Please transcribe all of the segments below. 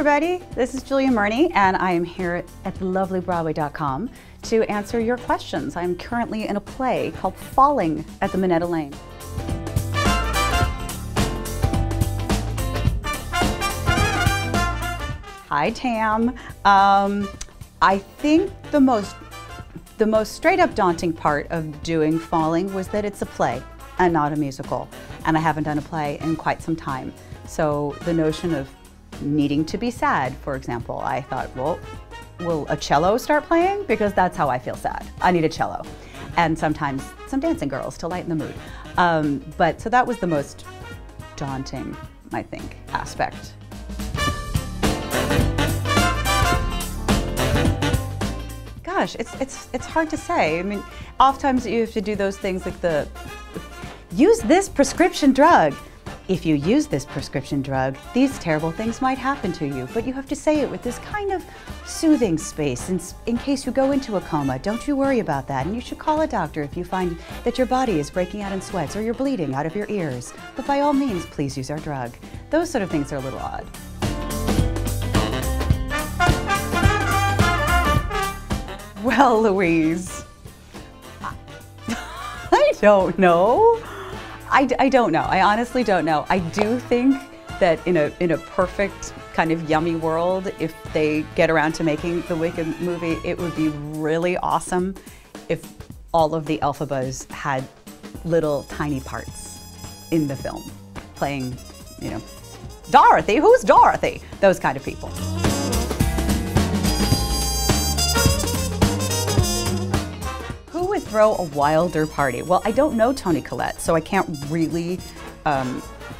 everybody, this is Julia Murney and I am here at thelovelybroadway.com to answer your questions. I'm currently in a play called Falling at the Minetta Lane. Hi Tam. I think the most straight up daunting part of doing Falling was that it's a play and not a musical. And I haven't done a play in quite some time. So the notion of needing to be sad, for example, I thought, well, will a cello start playing? Because that's how I feel sad. I need a cello. And sometimes some dancing girls to lighten the mood. So that was the most daunting, I think, aspect. Gosh, it's hard to say. I mean, oftentimes you have to do those things like use this prescription drug. If you use this prescription drug, these terrible things might happen to you. But you have to say it with this kind of soothing space in case you go into a coma. Don't you worry about that. And you should call a doctor if you find that your body is breaking out in sweats or you're bleeding out of your ears. But by all means, please use our drug. Those sort of things are a little odd. Well, Louise, I don't know. I don't know. I honestly don't know. I do think that in a perfect kind of yummy world, if they get around to making the Wicked movie, it would be really awesome if all of the Elphabas had little tiny parts in the film, playing, you know, Dorothy, who's Dorothy? Those kind of people. Would throw a wilder party? Well, I don't know Toni Collette, so I can't really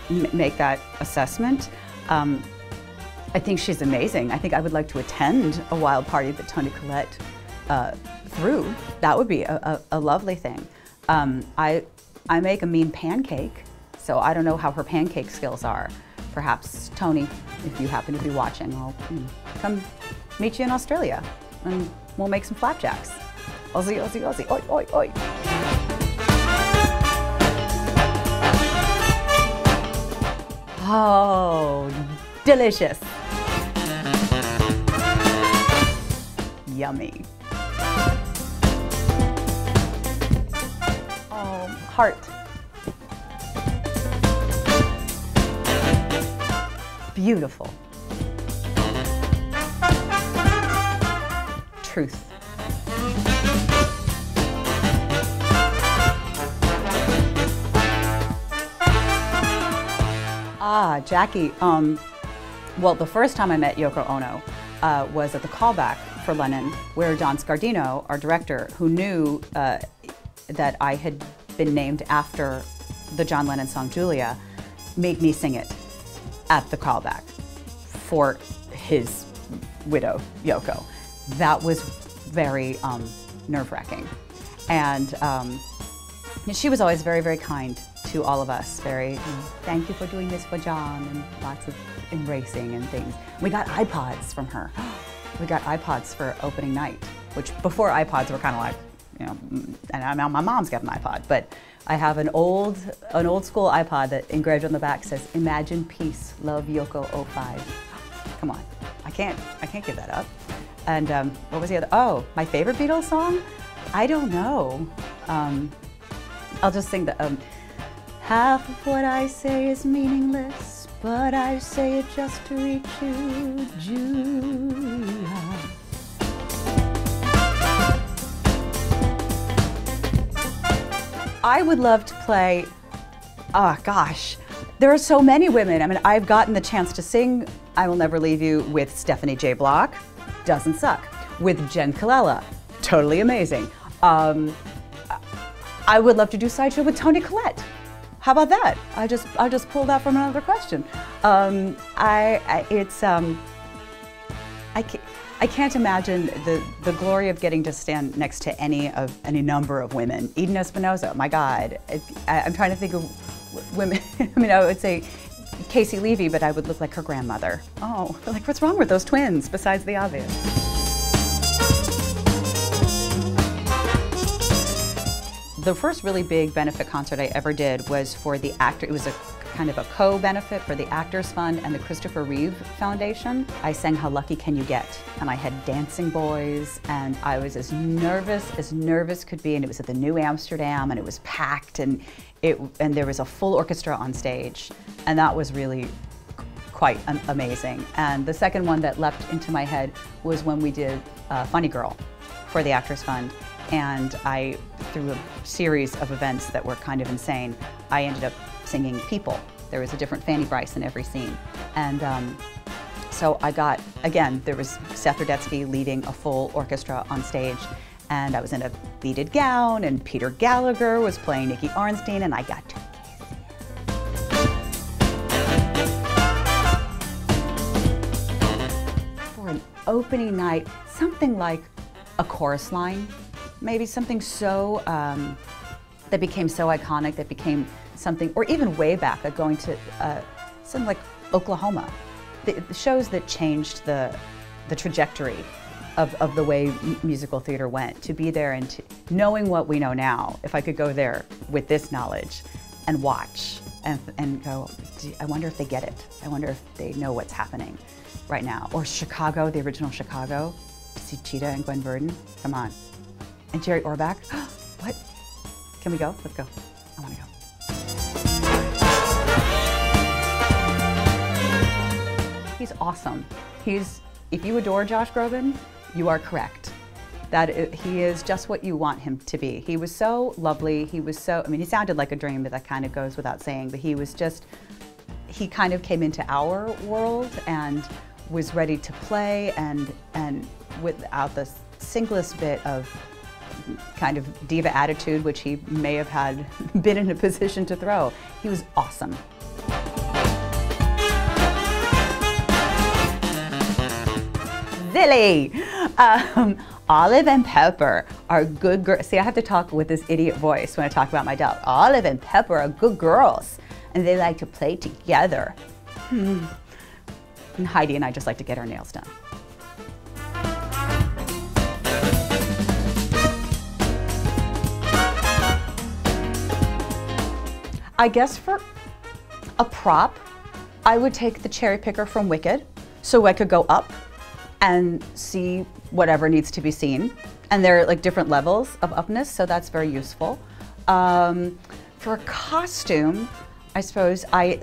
make that assessment. I think she's amazing. I think I would like to attend a wild party that Toni Collette threw. That would be a lovely thing. I make a mean pancake, so I don't know how her pancake skills are. Perhaps, Toni, if you happen to be watching, I'll come meet you in Australia and we'll make some flapjacks. Aussie, Aussie, Aussie, oi, oi, oi. Oh, delicious. Yummy. Oh, heart. Beautiful. Truth. Jackie, well, the first time I met Yoko Ono was at the callback for Lennon, where Don Scardino, our director, who knew that I had been named after the John Lennon song Julia, made me sing it at the callback for his widow, Yoko. That was very nerve-wracking. And she was always very, very kind to all of us. Very, thank you for doing this for John, and lots of embracing and things. We got iPods from her. We got iPods for opening night, which before iPods were kind of like, you know, and now my mom's got an iPod, but I have an old school iPod that engraved on the back says, "Imagine peace, love Yoko 05. Come on, I can't give that up. And what was the other? Oh, my favorite Beatles song? I don't know. I'll just sing the. Half of what I say is meaningless, but I say it just to reach you, Julia. I would love to play, oh gosh, there are so many women. I mean, I've gotten the chance to sing I Will Never Leave You with Stephanie J. Block, doesn't suck. With Jen Colella, totally amazing. I would love to do Sideshow with Toni Collette. How about that? I just pulled that from another question. I can't imagine the glory of getting to stand next to any number of women. Eden Espinosa, my God. I'm trying to think of women. I mean, I would say Casey Levy, but I would look like her grandmother. Oh, like what's wrong with those twins besides the obvious? The first really big benefit concert I ever did was for the actor. It was a kind of a co-benefit for the Actors Fund and the Christopher Reeve Foundation. I sang How Lucky Can You Get? And I had dancing boys, and I was as nervous could be, and it was at the New Amsterdam, and it was packed, and there was a full orchestra on stage, and that was really quite amazing. And the second one that leapt into my head was when we did Funny Girl for the Actors Fund. And through a series of events that were kind of insane, I ended up singing People. There was a different Fanny Brice in every scene. And so I got, again, there was Seth Rudetsky leading a full orchestra on stage, and I was in a beaded gown, and Peter Gallagher was playing Nicky Arnstein, and I got to kiss him. For an opening night, something like a chorus line, maybe something so, that became so iconic, that became something, or even way back, like going to something like Oklahoma. The shows that changed the trajectory of the way musical theater went. To be there and knowing what we know now, if I could go there with this knowledge and watch and go, I wonder if they get it. I wonder if they know what's happening right now. Or Chicago, the original Chicago. To see Cheetah and Gwen Verdon, come on. And Jerry Orbach, what? Can we go? Let's go. I want to go. He's awesome. If you adore Josh Groban, you are correct. He is just what you want him to be. He was so lovely. He was so, I mean, he sounded like a dream, but that kind of goes without saying, but he was just, he kind of came into our world and was ready to play and without the singlest bit of kind of diva attitude, which he may have had been in a position to throw. He was awesome. Silly! Olive and Pepper are good girls. See, I have to talk with this idiot voice when I talk about my dog. Olive and Pepper are good girls, and they like to play together. And Heidi and I just like to get our nails done. I guess for a prop, I would take the cherry picker from Wicked, so I could go up and see whatever needs to be seen. And there are like different levels of upness, so that's very useful. For a costume, I suppose I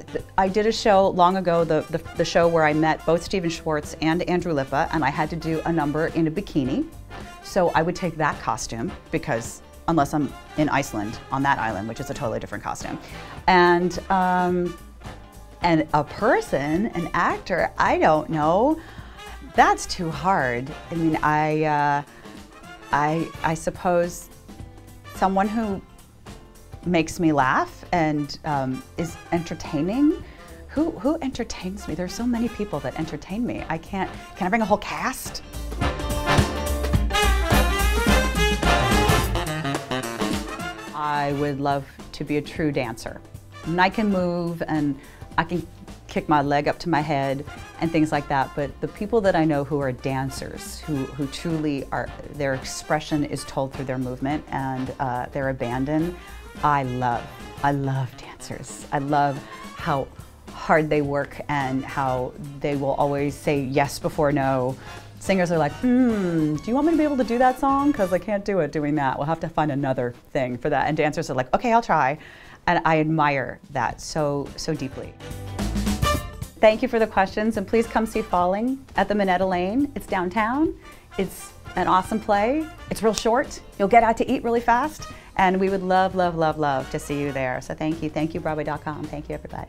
did a show long ago, the show where I met both Stephen Schwartz and Andrew Lippa, and I had to do a number in a bikini. So I would take that costume, because unless I'm in Iceland, on that island, which is a totally different costume. And a person, an actor, I don't know. That's too hard. I mean, I suppose someone who makes me laugh and is entertaining. Who entertains me? There's so many people that entertain me. Can I bring a whole cast? I would love to be a true dancer. And I can move and I can kick my leg up to my head and things like that, but the people that I know who are dancers, who truly are, their expression is told through their movement and their abandon, I love dancers. I love how hard they work and how they will always say yes before no. Singers are like, do you want me to be able to do that song? Because I can't do it doing that. We'll have to find another thing for that. And dancers are like, okay, I'll try. And I admire that so deeply. Thank you for the questions, and please come see Falling at the Minetta Lane. It's downtown. It's an awesome play. It's real short. You'll get out to eat really fast, and we would love, love, love, love to see you there. So thank you. Thank you, Broadway.com. Thank you, everybody.